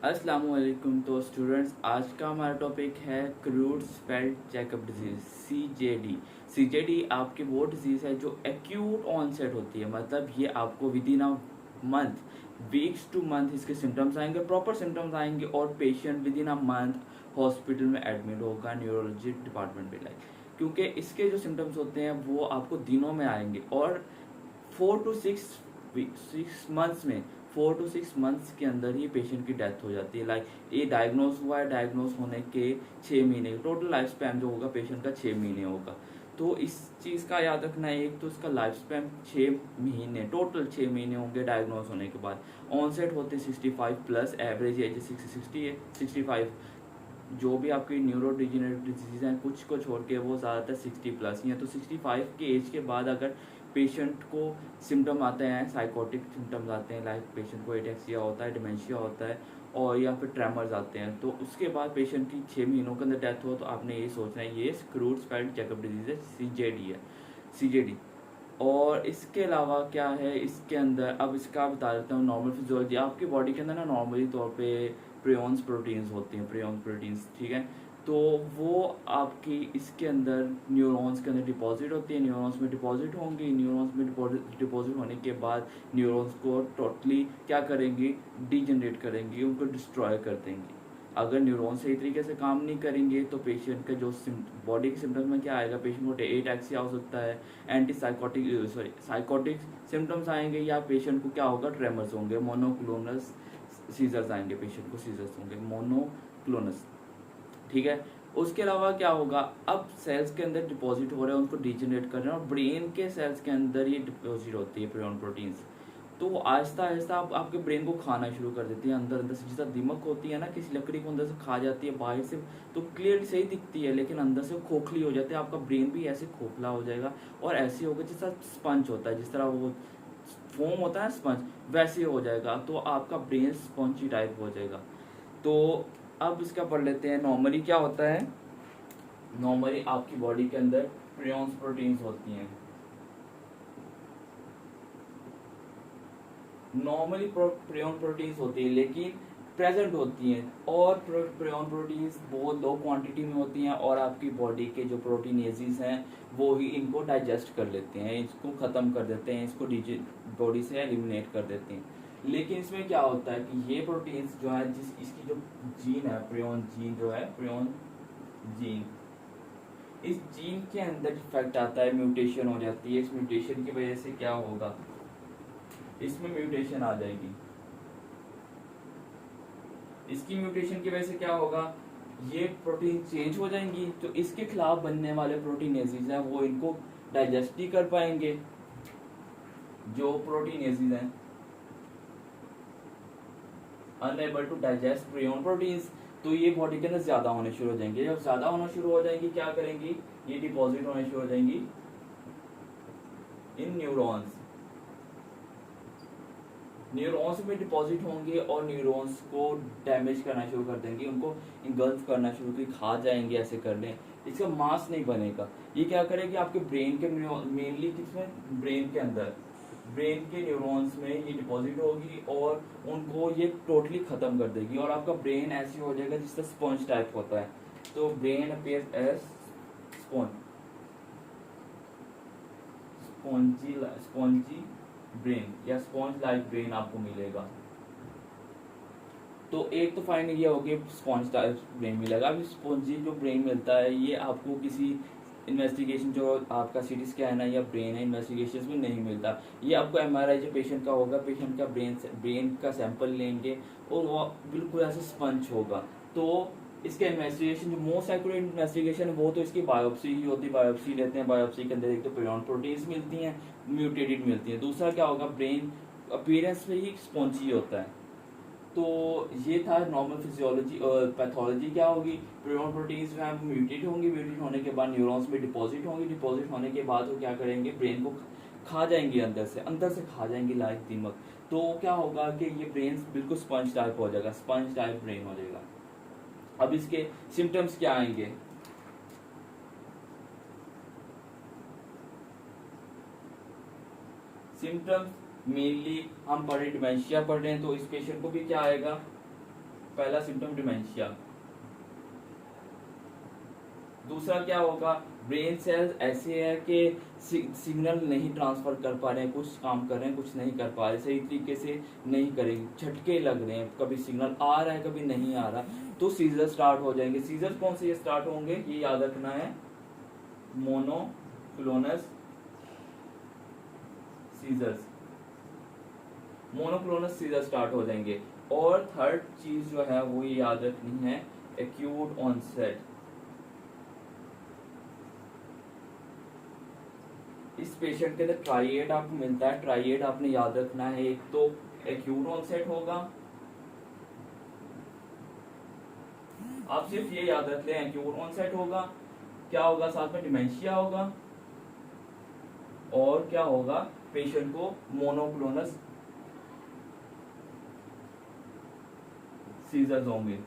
अस्सलामुअलैकुम। तो स्टूडेंट्स, आज का हमारा टॉपिक है क्रूड्सफेल्ड जैकब डिजीज सीजेडी। सीजेडी आपकी वो डिजीज़ है जो एक्यूट ऑनसेट होती है, मतलब ये आपको with in a month, weeks two month इसके सिम्टम्स आएंगे, प्रॉपर सिम्टम्स आएंगे और patient with in a month hospital में एडमिट होगा न्यूरोलॉजी डिपार्टमेंट में। लाइक क्योंकि इसके जो सिम्टम्स होते हैं वो आपको दिनों में आएंगे और 4 to 6 मंथ्स में 4 to 6 मंथ्स के अंदर ही पेशेंट की डेथ हो जाती है। लाइक ये डायग्नोज हुआ है, डायग्नोज होने के 6 महीने, टोटल लाइफ स्पैन जो होगा पेशेंट का 6 महीने होगा। तो इस चीज़ का याद रखना है, एक तो इसका लाइफ स्पैन 6 महीने, टोटल 6 महीने होंगे डायग्नोज होने के बाद। ऑनसेट होते 65+, एवरेज एज 65। जो भी आपकी न्यूरो डिजेनरेटिव डिजीज हैं कुछ को छोड़ के वो ज़्यादातर 60+ ही हैं। तो 65 के एज के बाद अगर पेशेंट को सिम्टम आते हैं, साइकोटिक सिम्टम्स आते हैं, लाइक पेशेंट को एटेक्सिया होता है, डिमेंशिया होता है और या फिर ट्रेमर्स आते हैं, तो उसके बाद पेशेंट की 6 महीनों के अंदर डेथ हो, तो आपने ये सोचना है ये क्रूड्सफेल्ड जैकब डिजीज है, सीजेडी है, सीजेडी। और इसके अलावा क्या है इसके अंदर, अब इसका बता देता हूँ नॉर्मल फिजियोलॉजी। आपकी बॉडी के अंदर ना नॉर्मली तौर पे प्रियॉन्स प्रोटीन्स होती हैं, प्रियॉन्स प्रोटीन्स, ठीक है। तो वो आपकी इसके अंदर न्यूरॉन्स के अंदर डिपॉजिट होती है, न्यूरॉन्स में डिपॉजिट होंगी, न्यूरॉन्स में डिपॉजिट होने के बाद न्यूरॉन्स को टोटली क्या करेंगी, डीजनरेट करेंगी, उनको डिस्ट्रॉय कर देंगी। अगर न्यूरॉन सही तरीके से काम नहीं करेंगे तो पेशेंट का जो बॉडी के सिम्टम्स में क्या आएगा, पेशेंट को एटेक्सिया हो सकता है, एंटी साइकोटिक साइकोटिक सिम्टम्स आएंगे, या पेशेंट को क्या होगा, ट्रेमर्स होंगे, मोनोक्लोनस सीजर्स आएंगे, पेशेंट को सीजर्स होंगे मोनोक्लोनस, ठीक है। उसके अलावा क्या होगा, अब सेल्स के अंदर डिपॉजिट हो रहे हैं, उनको डिजेनरेट कर रहे हैं और ब्रेन के सेल्स के अंदर ये डिपॉजिट होती है प्रियॉन प्रोटीन्स। तो वो आहिस्ता आहिस्ता आपके ब्रेन को खाना शुरू कर देती है अंदर अंदर से। जैसा दीमक होती है ना, किसी लकड़ी को अंदर से खा जाती है, बाहर से तो क्लियरली सही दिखती है लेकिन अंदर से खोखली हो जाती है। आपका ब्रेन भी ऐसे खोखला हो जाएगा और ऐसे होगा जैसा स्पंज होता है, जिस तरह वो फोम होता है स्पंज, वैसे हो जाएगा। तो आपका ब्रेन स्पंजी टाइप हो जाएगा। तो अब इसका पढ़ लेते हैं नॉर्मली क्या होता है। नॉर्मली आपकी बॉडी के अंदर प्रियॉन्स प्रोटीन्स होती हैं, नॉर्मली प्रियॉन प्रोटीन्स होती है लेकिन प्रेजेंट होती हैं, और प्रियॉन प्रोटीन्स बहुत लो क्वांटिटी में होती हैं और आपकी बॉडी के जो प्रोटीनेजीज हैं वो ही इनको डाइजेस्ट कर लेते हैं, इसको ख़त्म कर देते हैं, इसको बॉडी से एलिमिनेट कर देते हैं। लेकिन इसमें क्या होता है कि ये प्रोटीन्स जो है, जिस इसकी जो जीन है, प्रियॉन जीन जो है, प्रियॉन जीन, इस जीन के अंदर इफेक्ट आता है, म्यूटेशन हो जाती है। इस म्यूटेशन की वजह से क्या होगा, इसमें म्यूटेशन आ जाएगी। इसकी म्यूटेशन की वजह से क्या होगा, ये प्रोटीन चेंज हो जाएंगी, तो इसके खिलाफ बनने वाले प्रोटीनेजीज हैं वो इनको डाइजेस्ट नहीं कर पाएंगे। जो प्रोटीनेजीज हैं unable to digest prion proteins, तो ये बॉडी के अंदर ज्यादा होने शुरू हो जाएंगे। जब ज्यादा होना शुरू हो जाएंगी क्या करेंगी, ये डिपॉजिट होने शुरू हो जाएंगी इन न्यूरॉन्स, न्यूरॉन्स में डिपॉजिट होंगे और न्यूरॉन्स को डैमेज करना शुरू कर देंगे, उनको इंगल्फ करना शुरू कर, खा जाएंगे, ऐसे कर लें। इसका मास नहीं बनेगा। ये क्या करेगी, आपके ब्रेन के मेनली किसमें, ब्रेन के अंदर, ब्रेन के न्यूरॉन्स में ये डिपॉजिट होगी और उनको ये टोटली खत्म कर देगी और आपका ब्रेन ऐसे हो जाएगा जिसका स्पॉन्ज टाइप होता है। तो brain appears as sponge, spongy brain या स्पॉन्ज लाइक ब्रेन आपको मिलेगा। तो एक तो फाइंड ये हो गया स्पॉन्ज टाइप ब्रेन मिलेगा। अभी स्पॉन्जी जो ब्रेन मिलता है ये आपको किसी इन्वेस्टिगेशन, जो आपका सीटी स्कैन है या ब्रेन है, इन्वेस्टिगेशन में नहीं मिलता। ये आपको एमआरआई जो पेशेंट का होगा, पेशेंट का ब्रेन का सैंपल लेंगे और वो बिल्कुल ऐसे स्पंज होगा। तो इसके इन्वेस्टिगेशन, जो मोस्ट एक्यूरेट इन्वेस्टिगेशन है वो तो इसकी बायोप्सी ही होती है। बायोप्सी लेते हैं, बायोप्सी के अंदर एक तो प्रियॉन प्रोटीन्स मिलती हैं, म्यूटेटेड मिलती हैं। दूसरा क्या होगा, ब्रेन अपीयरेंस में ही स्पॉन्जी होता है। तो ये था नॉर्मल फिजियोलॉजी और पैथोलॉजी क्या होगी, प्रियॉन प्रोटीन्स जो है म्यूटेट होंगी, म्यूटेट होने के बाद न्यूरॉन्स में डिपॉजिट होंगी, डिपॉजिट होने के बाद वो क्या करेंगे, ब्रेन को खा जाएंगे, अंदर से खा जाएंगे लाइक दीमक। तो क्या होगा कि ये ब्रेन बिल्कुल स्पंज टाइप हो जाएगा, स्पंज टाइप ब्रेन हो जाएगा। अब इसके सिम्टम्स क्या आएंगे, सिम्टम्स मेनली हम पढ़े डिमेंशिया पढ़ रहे हैं, तो इस पेशेंट को भी क्या आएगा, पहला सिम्टम डिमेंशिया। दूसरा क्या होगा, ब्रेन सेल्स ऐसे है कि सिग्नल नहीं ट्रांसफर कर पा रहे हैं, कुछ काम कर रहे हैं कुछ नहीं कर पा रहे, सही तरीके से नहीं करेंगे, झटके लग रहे हैं, कभी सिग्नल आ रहा है कभी नहीं आ रहा, तो सीजर स्टार्ट हो जाएंगे। सीजर कौन से स्टार्ट होंगे ये याद रखना है, मोनोक्लोनस सीजर्स, मोनोक्लोनस सीजर स्टार्ट हो जाएंगे। और थर्ड चीज जो है वो ये याद रखनी है, एक्यूट ऑनसेट। इस पेशेंट के अंदर ट्राइएड आपको मिलता है, ट्राइएड आपने याद रखना है, एक तो एक्यूट ऑनसेट होगा, आप सिर्फ ये याद रख लें एक्यूट ऑनसेट होगा, क्या होगा साथ में डिमेंशिया होगा, और क्या होगा पेशेंट को मोनोक्लोनस सीजर्स होंगे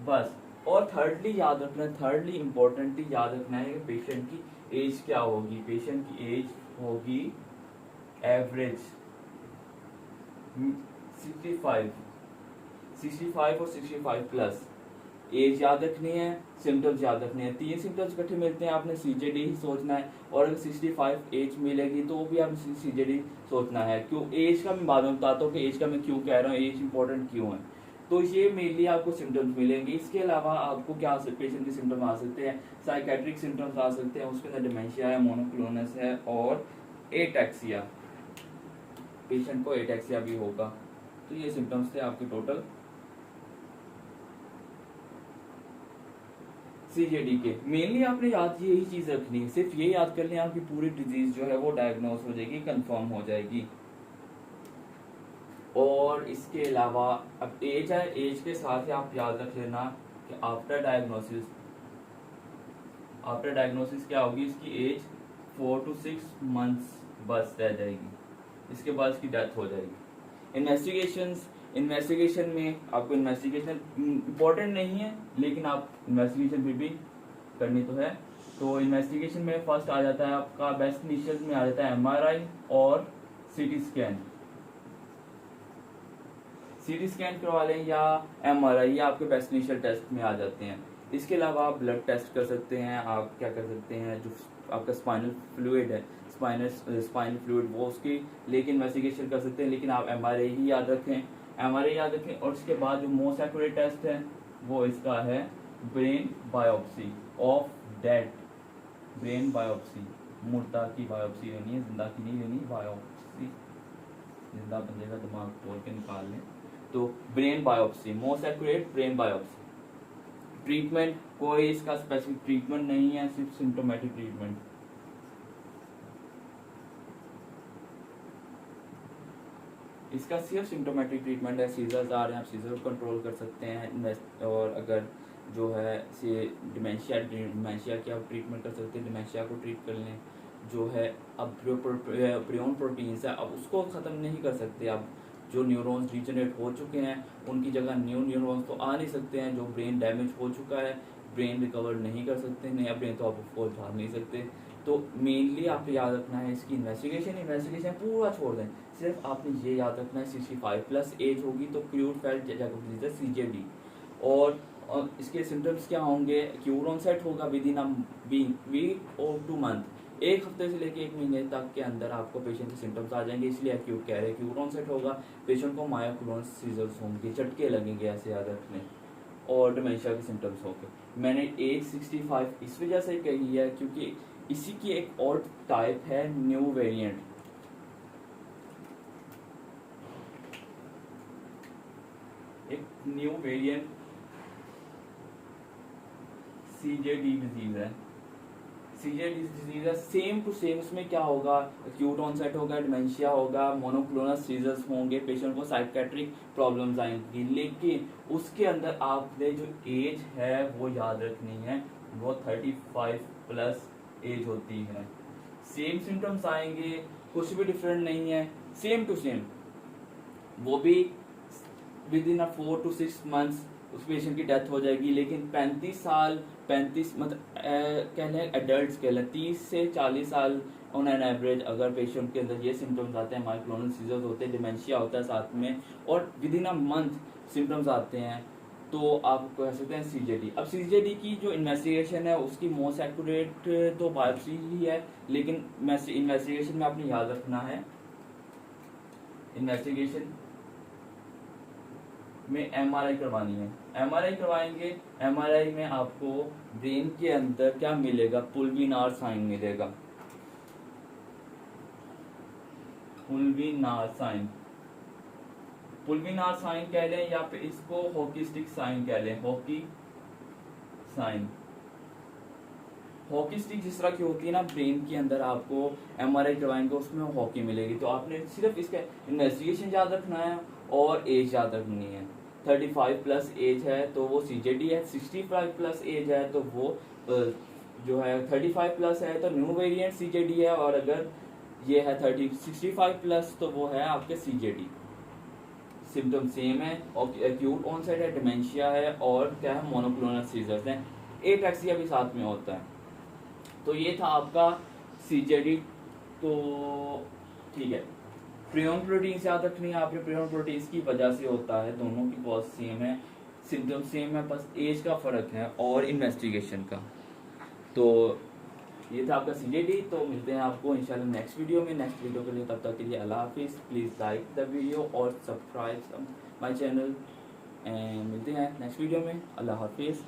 बस। और थर्डली याद रखना है, थर्डली इंपॉर्टेंटली याद रखना है कि पेशेंट की एज क्या होगी, पेशेंट की एज होगी एवरेज 65 और 65 प्लस। एज याद रखनी है, सिम्टम्स याद रखने हैं, तीन सिम्टम्स इकट्ठे मिलते हैं आपने सीजेडी ही सोचना है, और अगर 65 एज मिलेगी तो भी आपने सीजेडी सोचना है। क्यों एज का मैं बाद में बताता हूँ कि एज का मैं क्यों कह रहा हूँ, एज इंपॉर्टेंट क्यों है। तो ये मेनली आपको सिम्टम्स मिलेंगे। इसके अलावा आपको क्या पेशेंट के सिम्टम्स आ सकते हैं, साइकेट्रिक सिम्टम्स आ सकते हैं, उसके अंदर डिमेंशिया है, मोनोक्लोनस है और एटैक्सिया, पेशेंट को एटैक्सिया भी होगा। तो ये सिम्टम्स थे आपके टोटल सीजेडी के। मेनली आपने याद यही चीज रखनी है, सिर्फ ये याद कर लें आपकी पूरी डिजीज जो है वो डायग्नोस हो जाएगी, कंफर्म हो जाएगी। और इसके अलावा अब एज है, एज के साथ ही आप याद रख लेना कि आफ्टर डायग्नोसिस क्या होगी, इसकी एज 4 to 6 मंथ्स बस रह जाएगी, इसके बाद इसकी डेथ हो जाएगी। इन्वेस्टिगेशन में आपको इन्वेस्टिगेशन इम्पोर्टेंट नहीं है, लेकिन आप इन्वेस्टिगेशन फिर भी करनी तो है। तो इन्वेस्टिगेशन में फर्स्ट आ जाता है आपका, बेस्ट इनिशियल में आ जाता है एमआरआई और सीटी स्कैन। सीटी स्कैन करवा लें या एमआरआई, या आपके बेस्ट इनिशियल टेस्ट में आ जाते हैं। इसके अलावा आप ब्लड टेस्ट कर सकते हैं, आप क्या कर सकते हैं, जो आपका स्पाइनल फ्लूइड है, स्पाइनल फ्लूइड वो उसकी लेकिन इन्वेस्टिगेशन कर सकते हैं, लेकिन आप एमआरआई ही याद रखें, एमआरआई याद रखें। और इसके बाद जो मोस्ट एक्यूरेट टेस्ट है वो इसका है brain biopsy of dead, brain biopsy, मुर्दा की बायोप्सी लेनी है, जिंदा की नहीं लेनी, बायोप्सी, जिंदा बंदे का दिमाग तोड़ के निकाल लें। तो brain biopsy, most accurate brain biopsy. Treatment कोई इसका स्पेसिफिक ट्रीटमेंट नहीं है, सिर्फ सिम्टोमेटिक ट्रीटमेंट। इसका सिर्फ सिम्टोमेटिक ट्रीटमेंट है, सीजर्स आ रहे हैं आप सीजर को कंट्रोल कर सकते हैं, और अगर जो है डिमेंशिया की आप ट्रीटमेंट कर सकते हैं, डिमेंशिया को ट्रीट कर लें। जो है अब प्रियोन प्रोटीन्स है, अब उसको ख़त्म नहीं कर सकते, अब जो न्यूरॉन्स रीजनरेट हो चुके हैं उनकी जगह न्यू न्यूरॉन्स तो आ नहीं सकते हैं, जो ब्रेन डैमेज हो चुका है ब्रेन रिकवर नहीं कर सकते, नया ब्रेन तो आप उसको उठा नहीं सकते। तो मेनली आपको याद रखना है इसकी इन्वेस्टिगेशन पूरा छोड़ दें, सिर्फ आपने ये याद रखना है 65 प्लस एज होगी तो क्रूड फेल्ट जैकोब सीजेडी। और इसके सिम्टम्स क्या होंगे, क्यूर ऑनसेट होगा विद इन वीक और 2 मंथ, एक हफ्ते से लेके 1 महीने तक के अंदर आपको पेशेंट के सिम्टम्स आ जाएंगे, इसलिए एक्यूट कह रहे हैं। क्यूर ऑनसेट होगा, पेशेंट को मायोक्लोनस सीजर्स होंगे, झटके लगेंगे ऐसे याद रखने, और डिमेंशिया के सिम्टम्स होंगे। मैंने एज 65 इस वजह से कही है क्योंकि इसी की एक और टाइप है न्यू वेरिएंट, एक न्यू वेरिएंट सीजेडी डिजीज है, सीजेडी डिजीज है, सेम टू सेम। उसमें क्या होगा, एक्यूट ऑनसेट होगा, डिमेंशिया होगा, मोनोक्लोनस सीजर्स होंगे, पेशेंट को साइकेट्रिक प्रॉब्लम्स आएंगी, लेकिन उसके अंदर आपने जो एज है वो याद रखनी है, वो 35 प्लस एज होती है। सेम सिम्टम्स आएंगे, कुछ भी डिफरेंट नहीं है, सेम टू सेम, वो भी विद इन 4 to 6 मंथ्स उस पेशेंट की डेथ हो जाएगी। लेकिन 35 मतलब कह लें एडल्ट कह लें 30 से 40 साल ऑन एन एवरेज अगर पेशेंट के अंदर ये सिम्टम्स आते हैं, मायोक्लोनल सीजर्स होते हैं, डिमेंशिया होता है साथ में, और with in a month symptoms आते हैं तो आप कह सकते हैं सीजेडी। अब सीजेडी की जो इन्वेस्टिगेशन है उसकी मोस्ट एक्यूरेट तो बायोप्सी ही है, लेकिन इन्वेस्टिगेशन में आपने याद रखना है, इन्वेस्टिगेशन में एमआरआई करवानी है। एमआरआई करवाएंगे, एमआरआई में आपको ब्रेन के अंदर क्या मिलेगा, पुल्विनार साइन मिलेगा, पुल्विनार साइन, पुल्विनार साइन कह लें या फिर इसको हॉकी स्टिक साइन कह लें, हॉकी साइन। हॉकी स्टिक जिस तरह की होती है ना ब्रेन के अंदर, आपको एमआरआई करवाएंगे उसमें हॉकी मिलेगी। तो आपने सिर्फ इसका इन्वेस्टिगेशन याद रखना है और एज याद रखनी है। 35 प्लस एज है तो वो सीजेडी है, 65 प्लस एज है तो वो जो है 35 प्लस है तो न्यू वेरिएंट सीजेडी है, और अगर ये है 65 प्लस तो वो है आपके सीजेडी। सिम्टम सेम है, और एक्यूट ऑनसेट है, डिमेंशिया है, और क्या है, मोनोक्लोनल सीजर्स हैं, एटैक्सिया भी साथ में होता है। तो ये था आपका सीजेडी। तो ठीक है, प्रियन प्रोटीन याद रखनी है आपने, प्रियन प्रोटीन की वजह से होता है, दोनों की कॉज सेम है, सिम्टम सेम है, बस एज का फर्क है और इन्वेस्टिगेशन का। तो ये था आपका सीजेडी। तो मिलते हैं आपको इंशाल्लाह नेक्स्ट वीडियो में। नेक्स्ट वीडियो के लिए तब तक के लिए अल्लाह हाफिज़। प्लीज़ लाइक द वीडियो और सब्सक्राइब माई चैनल, एंड मिलते हैं नेक्स्ट वीडियो में। अल्लाह हाफिज़।